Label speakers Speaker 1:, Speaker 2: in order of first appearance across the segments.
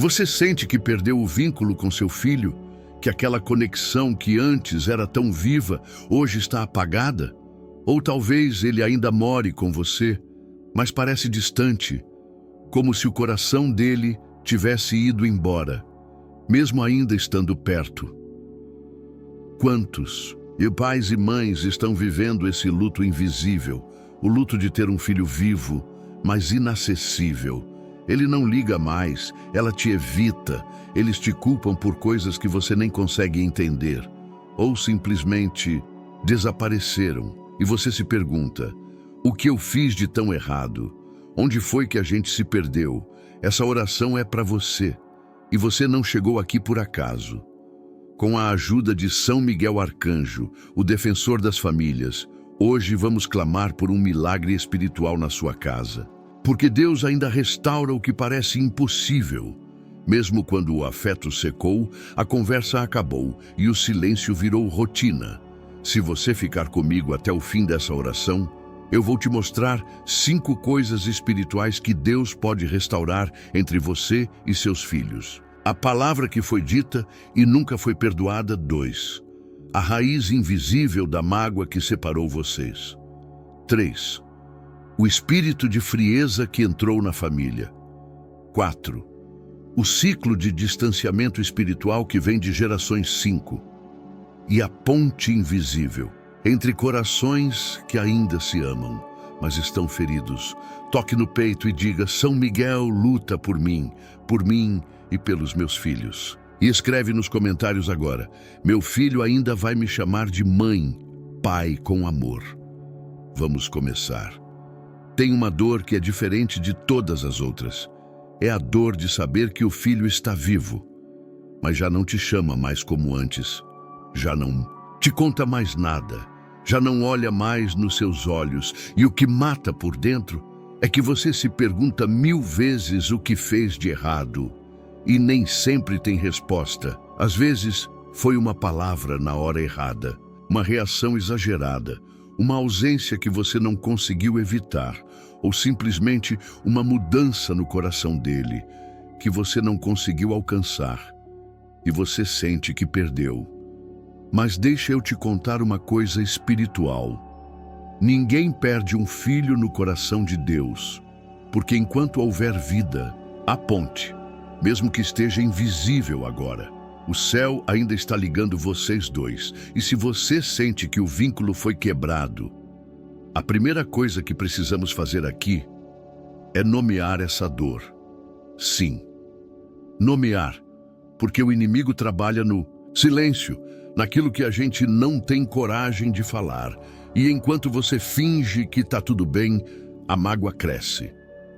Speaker 1: Você sente que perdeu o vínculo com seu filho? Que aquela conexão que antes era tão viva, hoje está apagada? Ou talvez ele ainda more com você, mas parece distante, como se o coração dele tivesse ido embora, mesmo ainda estando perto. Quantos pais e mães estão vivendo esse luto invisível, o luto de ter um filho vivo, mas inacessível? Ele não liga mais, ela te evita, eles te culpam por coisas que você nem consegue entender, ou simplesmente desapareceram, e você se pergunta: o que eu fiz de tão errado? Onde foi que a gente se perdeu? Essa oração é para você, e você não chegou aqui por acaso. Com a ajuda de São Miguel Arcanjo, o defensor das famílias, hoje vamos clamar por um milagre espiritual na sua casa. Porque Deus ainda restaura o que parece impossível. Mesmo quando o afeto secou, a conversa acabou e o silêncio virou rotina. Se você ficar comigo até o fim dessa oração, eu vou te mostrar 5 coisas espirituais que Deus pode restaurar entre você e seus filhos. A palavra que foi dita e nunca foi perdoada. 2. A raiz invisível da mágoa que separou vocês. 3. O espírito de frieza que entrou na família. 4. O ciclo de distanciamento espiritual que vem de gerações. 5. E a ponte invisível entre corações que ainda se amam, mas estão feridos. Toque no peito e diga: São Miguel luta por mim e pelos meus filhos. E escreve nos comentários agora: meu filho ainda vai me chamar de mãe, pai com amor. Vamos começar. Tem uma dor que é diferente de todas as outras. É a dor de saber que o filho está vivo, mas já não te chama mais como antes. Já não te conta mais nada. Já não olha mais nos seus olhos. E o que mata por dentro é que você se pergunta 1000 vezes o que fez de errado. E nem sempre tem resposta. Às vezes, foi uma palavra na hora errada, uma reação exagerada, uma ausência que você não conseguiu evitar, ou simplesmente uma mudança no coração dele, que você não conseguiu alcançar, e você sente que perdeu. Mas deixa eu te contar uma coisa espiritual. Ninguém perde um filho no coração de Deus, porque enquanto houver vida, há ponte. Mesmo que esteja invisível agora, o céu ainda está ligando vocês dois. E se você sente que o vínculo foi quebrado, a primeira coisa que precisamos fazer aqui é nomear essa dor. Sim, nomear, porque o inimigo trabalha no silêncio, naquilo que a gente não tem coragem de falar. E enquanto você finge que está tudo bem, a mágoa cresce,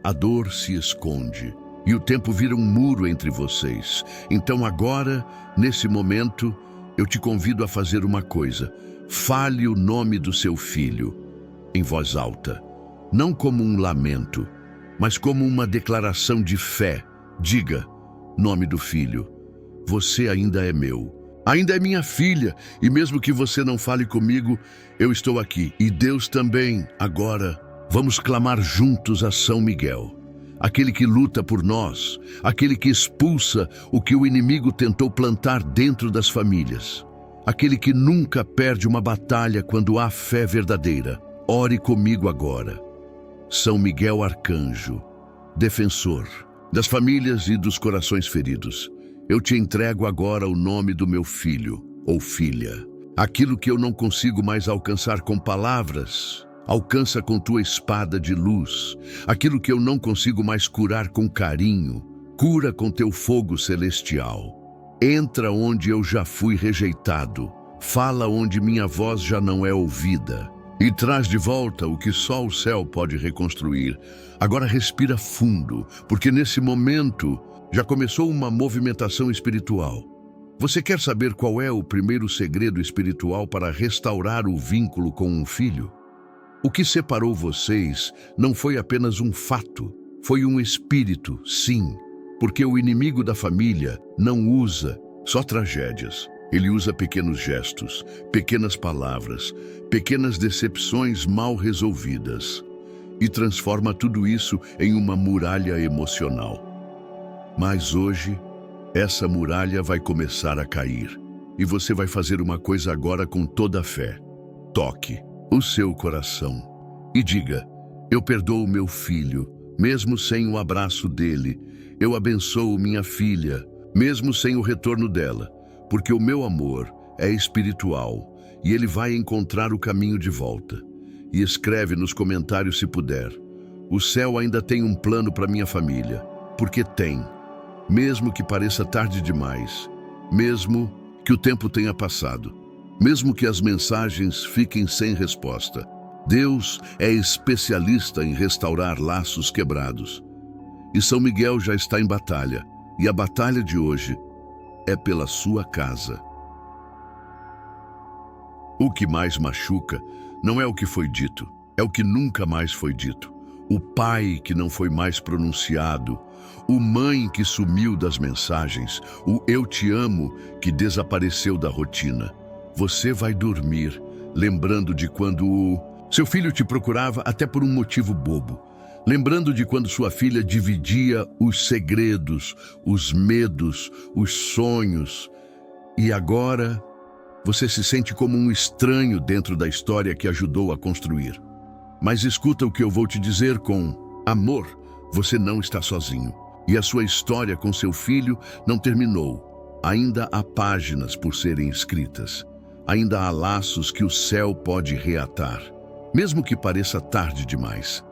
Speaker 1: a dor se esconde. E o tempo vira um muro entre vocês. Então agora, nesse momento, eu te convido a fazer uma coisa. Fale o nome do seu filho, em voz alta. Não como um lamento, mas como uma declaração de fé. Diga: nome do filho, você ainda é meu. Ainda é minha filha, e mesmo que você não fale comigo, eu estou aqui. E Deus também. Agora, vamos clamar juntos a São Miguel. Aquele que luta por nós, aquele que expulsa o que o inimigo tentou plantar dentro das famílias, aquele que nunca perde uma batalha quando há fé verdadeira. Ore comigo agora. São Miguel Arcanjo, defensor das famílias e dos corações feridos, eu te entrego agora o nome do meu filho ou filha. Aquilo que eu não consigo mais alcançar com palavras, alcança com tua espada de luz. Aquilo que eu não consigo mais curar com carinho, cura com teu fogo celestial. Entra onde eu já fui rejeitado, fala onde minha voz já não é ouvida, e traz de volta o que só o céu pode reconstruir. Agora respira fundo, porque nesse momento já começou uma movimentação espiritual. Você quer saber qual é o primeiro segredo espiritual para restaurar o vínculo com um filho? O que separou vocês não foi apenas um fato, foi um espírito, sim, porque o inimigo da família não usa só tragédias. Ele usa pequenos gestos, pequenas palavras, pequenas decepções mal resolvidas e transforma tudo isso em uma muralha emocional. Mas hoje, essa muralha vai começar a cair. E você vai fazer uma coisa agora com toda a fé. Toque o seu coração e diga: eu perdoo meu filho, mesmo sem o abraço dele. Eu abençoo minha filha, mesmo sem o retorno dela, porque o meu amor é espiritual e ele vai encontrar o caminho de volta. E escreve nos comentários se puder: o céu ainda tem um plano para minha família, porque tem. Mesmo que pareça tarde demais, mesmo que o tempo tenha passado, mesmo que as mensagens fiquem sem resposta, Deus é especialista em restaurar laços quebrados. E São Miguel já está em batalha, e a batalha de hoje é pela sua casa. O que mais machuca não é o que foi dito, é o que nunca mais foi dito. O pai que não foi mais pronunciado, o mãe que sumiu das mensagens, o eu te amo que desapareceu da rotina. Você vai dormir lembrando de quando seu filho te procurava até por um motivo bobo. Lembrando de quando sua filha dividia os segredos, os medos, os sonhos. E agora você se sente como um estranho dentro da história que ajudou a construir. Mas escuta o que eu vou te dizer com amor. Você não está sozinho. E a sua história com seu filho não terminou. Ainda há páginas por serem escritas. Ainda há laços que o céu pode reatar. Mesmo que pareça tarde demais.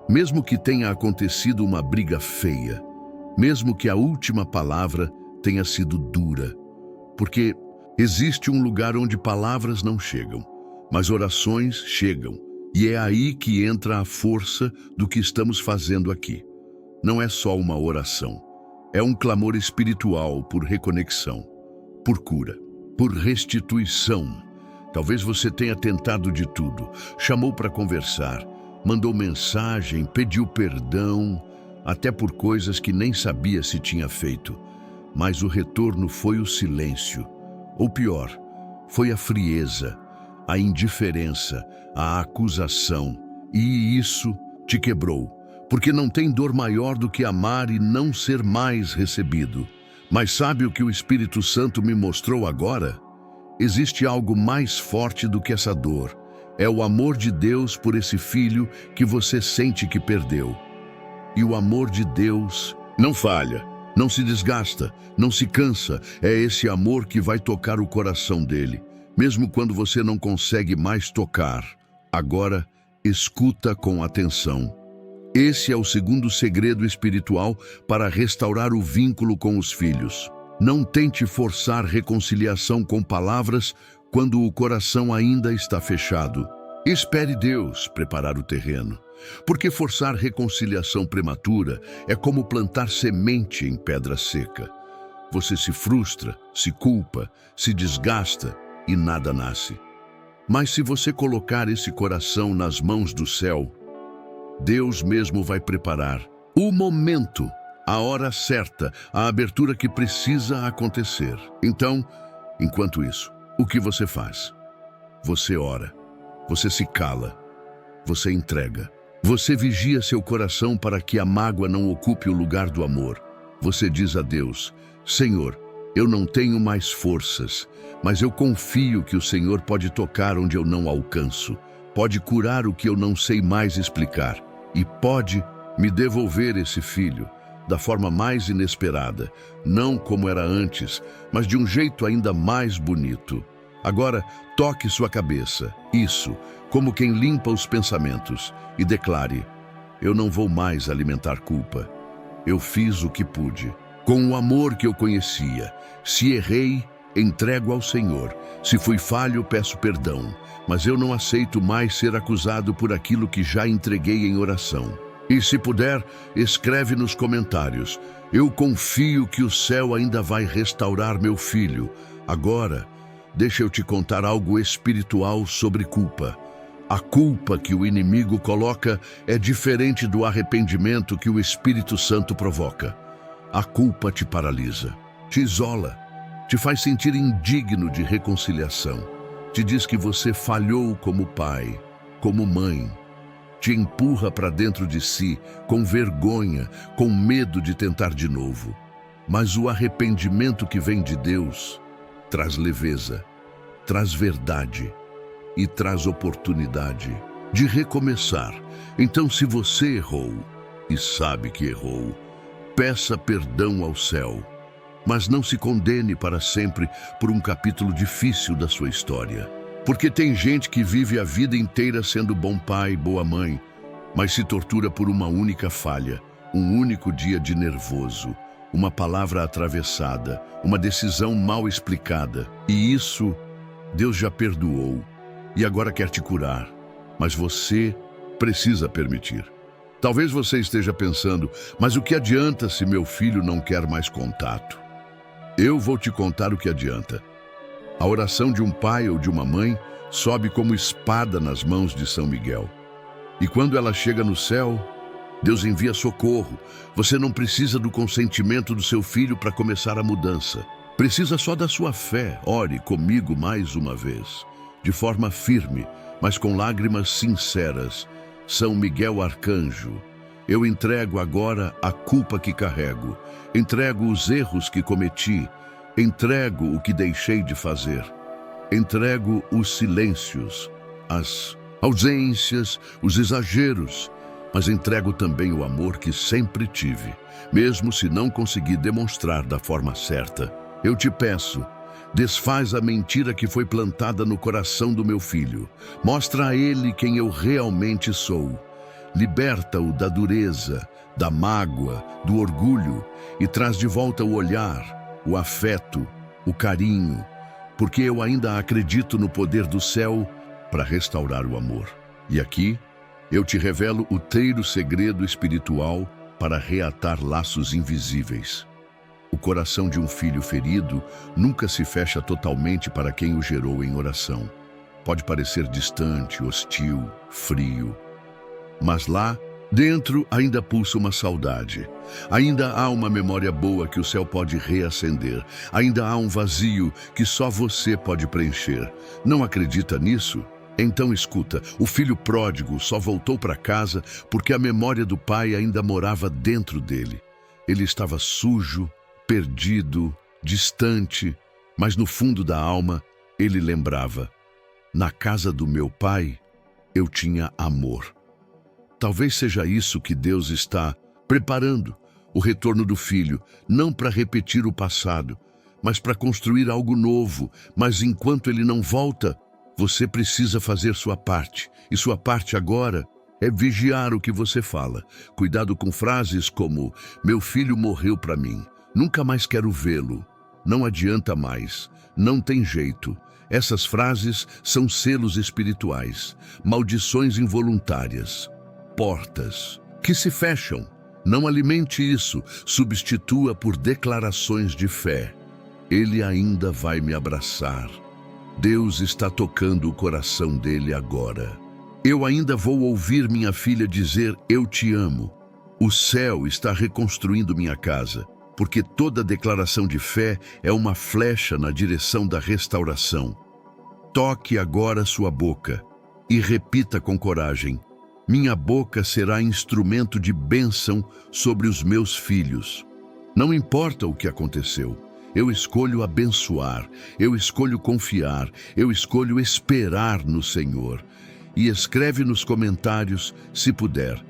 Speaker 1: Mesmo que tenha acontecido uma briga feia. Mesmo que a última palavra tenha sido dura. Porque existe um lugar onde palavras não chegam, mas orações chegam. E é aí que entra a força do que estamos fazendo aqui. Não é só uma oração. É um clamor espiritual por reconexão, por cura, por restituição. Talvez você tenha tentado de tudo. Chamou para conversar, mandou mensagem, pediu perdão, até por coisas que nem sabia se tinha feito. Mas o retorno foi o silêncio. Ou pior, foi a frieza, a indiferença, a acusação. E isso te quebrou, porque não tem dor maior do que amar e não ser mais recebido. Mas sabe o que o Espírito Santo me mostrou agora? Existe algo mais forte do que essa dor. É o amor de Deus por esse filho que você sente que perdeu. E o amor de Deus não falha, não se desgasta, não se cansa. É esse amor que vai tocar o coração dele, mesmo quando você não consegue mais tocar. Agora, escuta com atenção. Esse é o segundo segredo espiritual para restaurar o vínculo com os filhos. Não tente forçar reconciliação com palavras quando o coração ainda está fechado. Espere Deus preparar o terreno, porque forçar reconciliação prematura é como plantar semente em pedra seca. Você se frustra, se culpa, se desgasta e nada nasce. Mas se você colocar esse coração nas mãos do céu, Deus mesmo vai preparar o momento, a hora certa, a abertura que precisa acontecer. Então, enquanto isso, o que você faz? Você ora, você se cala, você entrega. Você vigia seu coração para que a mágoa não ocupe o lugar do amor. Você diz a Deus: Senhor, eu não tenho mais forças, mas eu confio que o Senhor pode tocar onde eu não alcanço, pode curar o que eu não sei mais explicar e pode me devolver esse filho da forma mais inesperada, não como era antes, mas de um jeito ainda mais bonito. Agora, toque sua cabeça, isso, como quem limpa os pensamentos, e declare: eu não vou mais alimentar culpa. Eu fiz o que pude, com o amor que eu conhecia. Se errei, entrego ao Senhor. Se fui falho, peço perdão. Mas eu não aceito mais ser acusado por aquilo que já entreguei em oração. E se puder, escreve nos comentários: eu confio que o céu ainda vai restaurar meu filho. Agora, deixa eu te contar algo espiritual sobre culpa. A culpa que o inimigo coloca é diferente do arrependimento que o Espírito Santo provoca. A culpa te paralisa, te isola, te faz sentir indigno de reconciliação. Te diz que você falhou como pai, como mãe. Te empurra para dentro de si, com vergonha, com medo de tentar de novo. Mas o arrependimento que vem de Deus traz leveza, traz verdade e traz oportunidade de recomeçar. Então, se você errou e sabe que errou, peça perdão ao céu, mas não se condene para sempre por um capítulo difícil da sua história. Porque tem gente que vive a vida inteira sendo bom pai, boa mãe, mas se tortura por uma única falha, um único dia de nervoso, uma palavra atravessada, uma decisão mal explicada. E isso Deus já perdoou e agora quer te curar, mas você precisa permitir. Talvez você esteja pensando, mas o que adianta se meu filho não quer mais contato? Eu vou te contar o que adianta. A oração de um pai ou de uma mãe sobe como espada nas mãos de São Miguel. E quando ela chega no céu, Deus envia socorro. Você não precisa do consentimento do seu filho para começar a mudança. Precisa só da sua fé. Ore comigo mais uma vez, de forma firme, mas com lágrimas sinceras. São Miguel Arcanjo, eu entrego agora a culpa que carrego, entrego os erros que cometi, entrego o que deixei de fazer, entrego os silêncios, as ausências, os exageros, mas entrego também o amor que sempre tive, mesmo se não consegui demonstrar da forma certa. Eu te peço, desfaz a mentira que foi plantada no coração do meu filho. Mostra a ele quem eu realmente sou. Liberta-o da dureza, da mágoa, do orgulho e traz de volta o olhar, o afeto, o carinho, porque eu ainda acredito no poder do céu para restaurar o amor. E aqui eu te revelo o treiro segredo espiritual para reatar laços invisíveis. O coração de um filho ferido nunca se fecha totalmente para quem o gerou em oração. Pode parecer distante, hostil, frio. Mas lá, dentro, ainda pulsa uma saudade. Ainda há uma memória boa que o céu pode reacender. Ainda há um vazio que só você pode preencher. Não acredita nisso? Então escuta, o filho pródigo só voltou para casa porque a memória do pai ainda morava dentro dele. Ele estava sujo, perdido, distante, mas no fundo da alma ele lembrava: na casa do meu pai eu tinha amor. Talvez seja isso que Deus está preparando, o retorno do filho, não para repetir o passado, mas para construir algo novo. Mas enquanto ele não volta, você precisa fazer sua parte, e sua parte agora é vigiar o que você fala. Cuidado com frases como: meu filho morreu para mim, nunca mais quero vê-lo, não adianta mais, não tem jeito. Essas frases são selos espirituais, maldições involuntárias, portas que se fecham. Não alimente isso, substitua por declarações de fé. Ele ainda vai me abraçar. Deus está tocando o coração dele agora. Eu ainda vou ouvir minha filha dizer: eu te amo. O céu está reconstruindo minha casa, porque toda declaração de fé é uma flecha na direção da restauração. Toque agora sua boca e repita com coragem: minha boca será instrumento de bênção sobre os meus filhos. Não importa o que aconteceu, eu escolho abençoar, eu escolho confiar, eu escolho esperar no Senhor. E escreve nos comentários, se puder: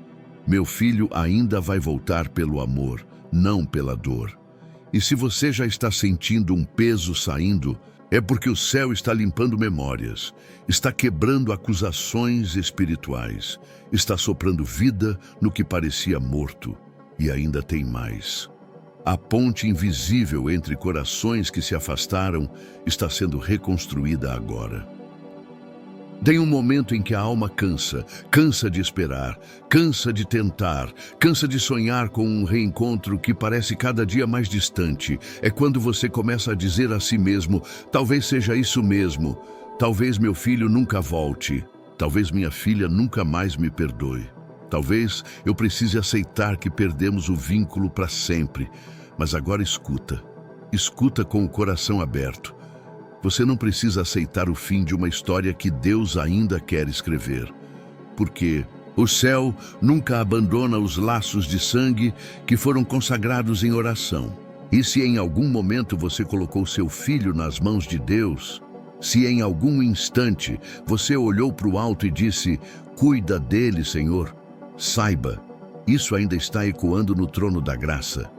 Speaker 1: meu filho ainda vai voltar pelo amor, não pela dor. E se você já está sentindo um peso saindo, é porque o céu está limpando memórias, está quebrando acusações espirituais, está soprando vida no que parecia morto. E ainda tem mais. A ponte invisível entre corações que se afastaram está sendo reconstruída agora. Tem um momento em que a alma cansa de esperar, cansa de tentar, cansa de sonhar com um reencontro que parece cada dia mais distante. É quando você começa a dizer a si mesmo: talvez seja isso mesmo, talvez meu filho nunca volte, talvez minha filha nunca mais me perdoe. Talvez eu precise aceitar que perdemos o vínculo para sempre. Mas agora escuta com o coração aberto. Você não precisa aceitar o fim de uma história que Deus ainda quer escrever. Porque o céu nunca abandona os laços de sangue que foram consagrados em oração. E se em algum momento você colocou seu filho nas mãos de Deus, se em algum instante você olhou para o alto e disse: "Cuida dele, Senhor", saiba, isso ainda está ecoando no trono da graça.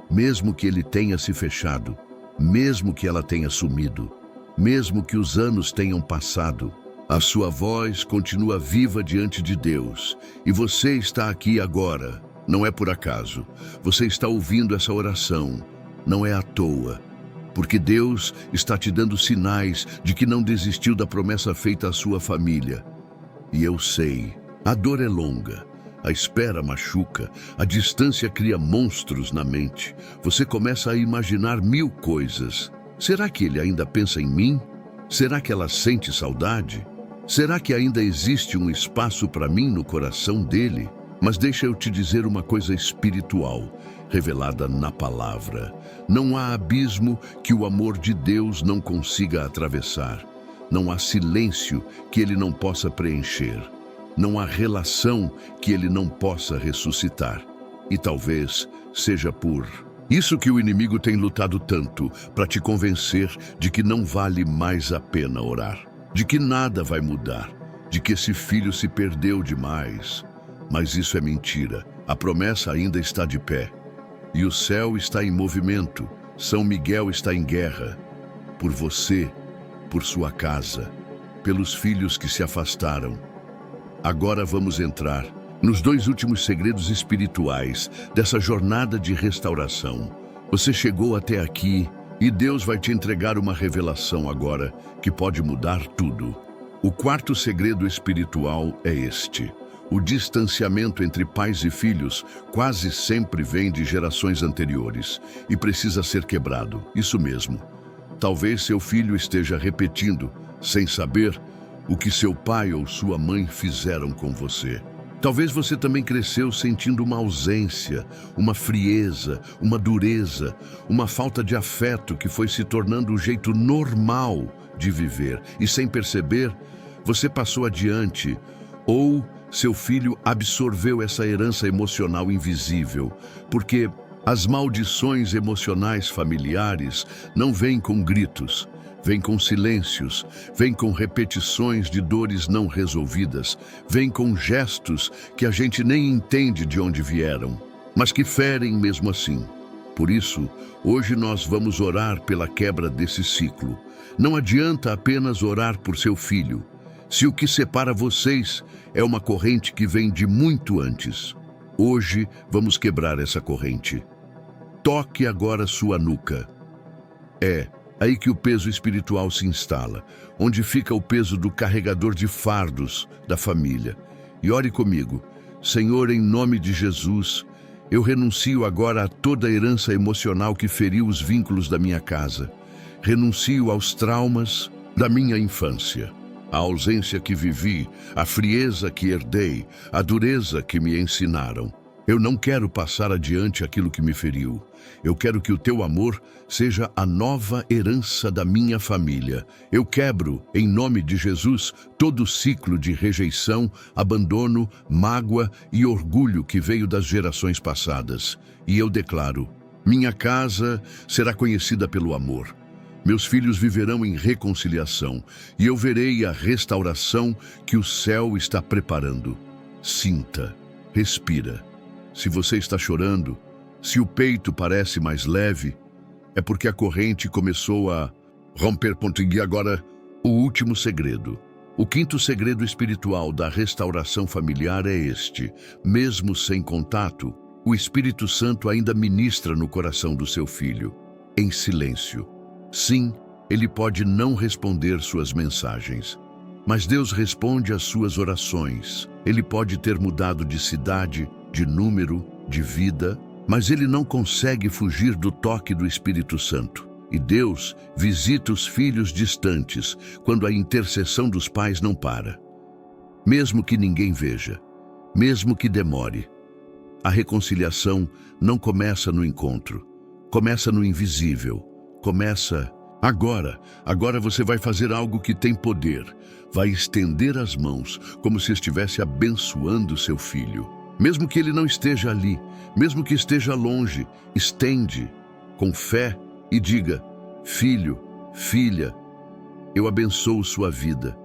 Speaker 1: Mesmo que ele tenha se fechado, mesmo que ela tenha sumido, mesmo que os anos tenham passado, a sua voz continua viva diante de Deus. E você está aqui agora, não é por acaso. Você está ouvindo essa oração, não é à toa. Porque Deus está te dando sinais de que não desistiu da promessa feita à sua família. E eu sei, a dor é longa, a espera machuca, a distância cria monstros na mente. Você começa a imaginar mil coisas. Será que ele ainda pensa em mim? Será que ela sente saudade? Será que ainda existe um espaço para mim no coração dele? Mas deixa eu te dizer uma coisa espiritual, revelada na palavra. Não há abismo que o amor de Deus não consiga atravessar. Não há silêncio que ele não possa preencher. Não há relação que ele não possa ressuscitar. E talvez seja por isso que o inimigo tem lutado tanto para te convencer de que não vale mais a pena orar, de que nada vai mudar, de que esse filho se perdeu demais. Mas isso é mentira. A promessa ainda está de pé. E o céu está em movimento. São Miguel está em guerra. Por você, por sua casa, pelos filhos que se afastaram. Agora vamos entrar nos 2 últimos segredos espirituais dessa jornada de restauração. Você chegou até aqui e Deus vai te entregar uma revelação agora que pode mudar tudo. O 4º segredo espiritual é este. O distanciamento entre pais e filhos quase sempre vem de gerações anteriores e precisa ser quebrado. Isso mesmo. Talvez seu filho esteja repetindo, sem saber, o que seu pai ou sua mãe fizeram com você. Talvez você também cresceu sentindo uma ausência, uma frieza, uma dureza, uma falta de afeto que foi se tornando o jeito normal de viver. E sem perceber, você passou adiante, ou seu filho absorveu essa herança emocional invisível, porque as maldições emocionais familiares não vêm com gritos, vêm com silêncios, vêm com repetições de dores não resolvidas, vêm com gestos que a gente nem entende de onde vieram, mas que ferem mesmo assim. Por isso, hoje nós vamos orar pela quebra desse ciclo. Não adianta apenas orar por seu filho, se o que separa vocês é uma corrente que vem de muito antes. Hoje vamos quebrar essa corrente. Toque agora sua nuca. É aí que o peso espiritual se instala, onde fica o peso do carregador de fardos da família. E ore comigo. Senhor, em nome de Jesus, eu renuncio agora a toda a herança emocional que feriu os vínculos da minha casa. Renuncio aos traumas da minha infância. A ausência que vivi, a frieza que herdei, a dureza que me ensinaram. Eu não quero passar adiante aquilo que me feriu. Eu quero que o teu amor seja a nova herança da minha família. Eu quebro, em nome de Jesus, todo o ciclo de rejeição, abandono, mágoa e orgulho que veio das gerações passadas. E eu declaro: minha casa será conhecida pelo amor. Meus filhos viverão em reconciliação, e eu verei a restauração que o céu está preparando. Sinta, respira. Se você está chorando, se o peito parece mais leve, é porque a corrente começou a romper. E agora, o último segredo. O 5º segredo espiritual da restauração familiar é este. Mesmo sem contato, o Espírito Santo ainda ministra no coração do seu filho, em silêncio. Sim, ele pode não responder suas mensagens, mas Deus responde às suas orações. Ele pode ter mudado de cidade, de número, de vida, mas ele não consegue fugir do toque do Espírito Santo. E Deus visita os filhos distantes quando a intercessão dos pais não para. Mesmo que ninguém veja, mesmo que demore, a reconciliação não começa no encontro, começa no invisível. Começa agora. Agora você vai fazer algo que tem poder. Vai estender as mãos, como se estivesse abençoando seu filho. Mesmo que ele não esteja ali, mesmo que esteja longe, estende. com fé e diga: filho, filha, eu abençoo sua vida.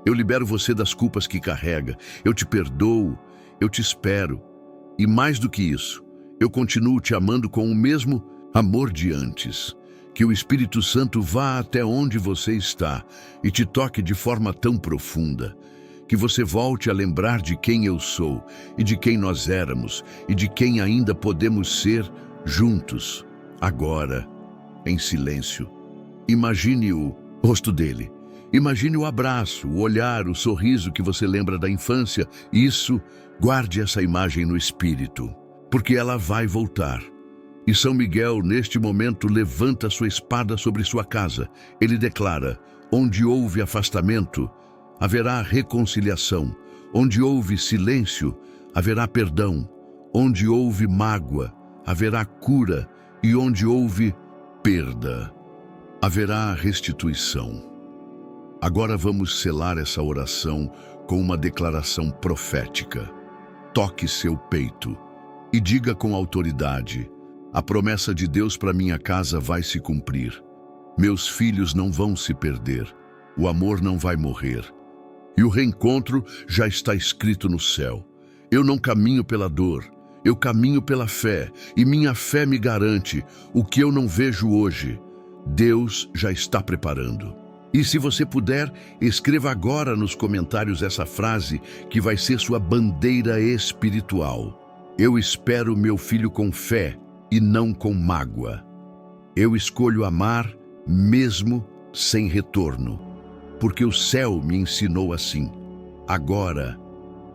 Speaker 1: Eu libero você das culpas que carrega. Eu te perdoo, eu te espero. E mais do que isso, eu continuo te amando com o mesmo amor de antes. Que o Espírito Santo vá até onde você está e te toque de forma tão profunda. Que você volte a lembrar de quem eu sou e de quem nós éramos e de quem ainda podemos ser juntos, agora, em silêncio. Imagine o rosto dele. Imagine o abraço, o olhar, o sorriso que você lembra da infância. Isso, guarde essa imagem no espírito, porque ela vai voltar. E São Miguel, neste momento, levanta sua espada sobre sua casa. Ele declara: onde houve afastamento, haverá reconciliação. Onde houve silêncio, haverá perdão. Onde houve mágoa, haverá cura. E onde houve perda, haverá restituição. Agora vamos selar essa oração com uma declaração profética. Toque seu peito e diga com autoridade: a promessa de Deus para minha casa vai se cumprir. Meus filhos não vão se perder. O amor não vai morrer. E o reencontro já está escrito no céu. Eu não caminho pela dor, eu caminho pela fé. E minha fé me garante o que eu não vejo hoje. Deus já está preparando. E se você puder, escreva agora nos comentários essa frase que vai ser sua bandeira espiritual. Eu espero meu filho com fé e não com mágoa. Eu escolho amar mesmo sem retorno, porque o céu me ensinou assim. Agora,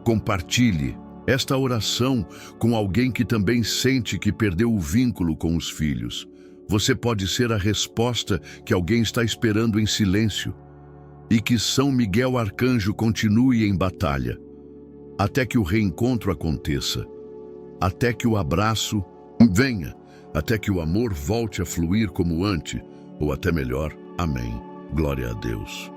Speaker 1: compartilhe esta oração com alguém que também sente que perdeu o vínculo com os filhos. Você pode ser a resposta que alguém está esperando em silêncio. E que São Miguel Arcanjo continue em batalha, até que o reencontro aconteça, até que o abraço venha, até que o amor volte a fluir como antes, ou até melhor. Amém. Glória a Deus.